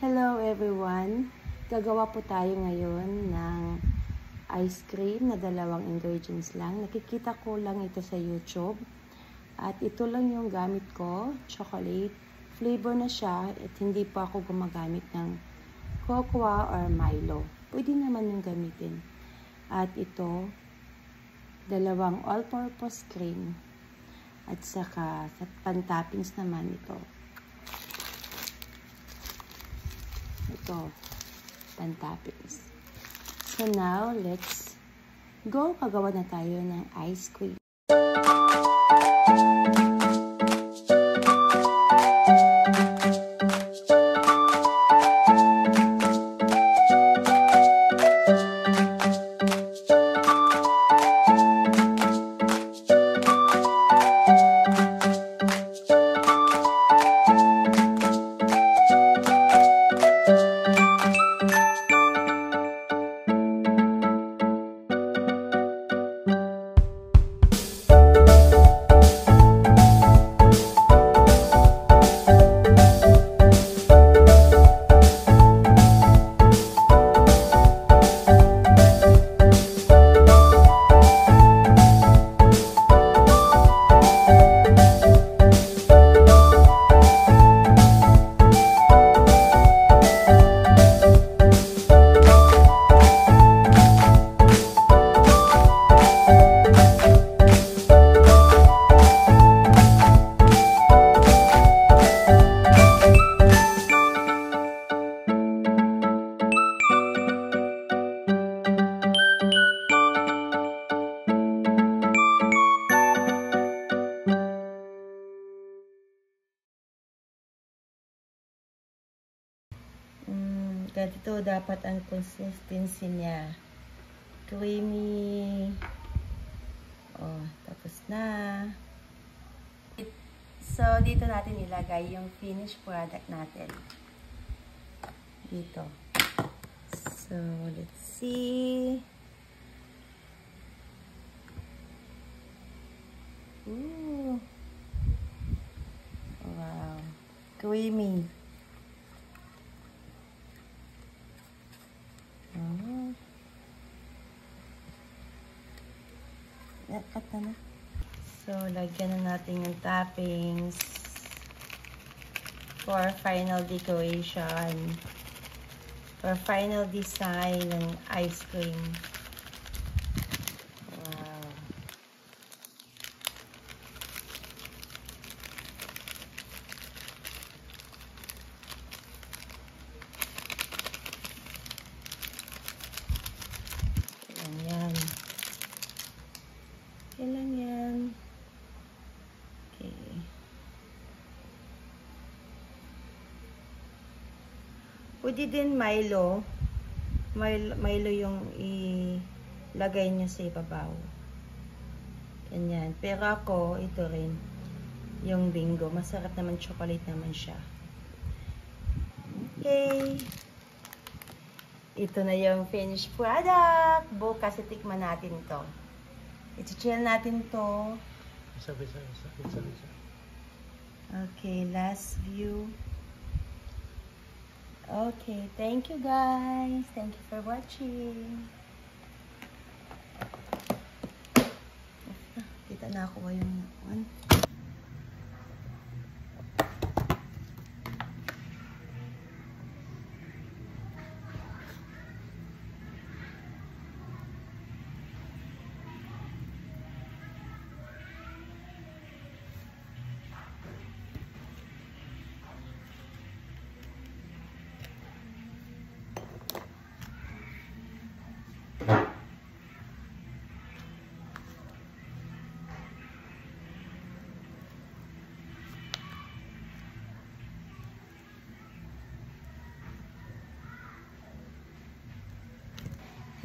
Hello everyone! Gagawa po tayo ngayon ng ice cream na dalawang ingredients lang. Nakikita ko lang ito sa YouTube. At ito lang yung gamit ko, chocolate. Flavor na siya at hindi pa ako gumagamit ng cocoa or Milo. Pwede naman yung gamitin. At ito, dalawang all-purpose cream. At saka sa pan-toppings naman ito. Ito, pan-toppings. So now, let's go. Pagawa na tayo ng ice cream. Ganito dapat ang consistency niya. Creamy. Oh, tapos na. So, dito natin ilagay yung finished product natin. Dito. So, let's see. Ooh. Wow. Creamy. Cut na. So, lagyan na natin yung toppings for final decoration, for final design ng ice cream. Wow. Ayan. Kailan yan? Okay. Pwede din Milo. Milo yung ilagay nyo sa ibabaw. Ganyan. Pero ako, ito rin. Yung bingo. Masarap naman. Chocolate naman siya. Okay. Ito na yung finished product. Bukas itikman natin ito. I-chill natin to. Okay, last view. Okay, thank you guys. Thank you for watching. Kita na ako yung one.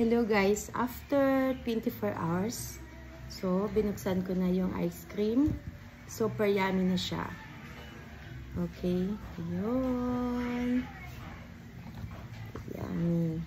Hello guys, after 24 hours, so binuksan ko na yung ice cream. Super yummy na siya. Okay, ayun. Yummy.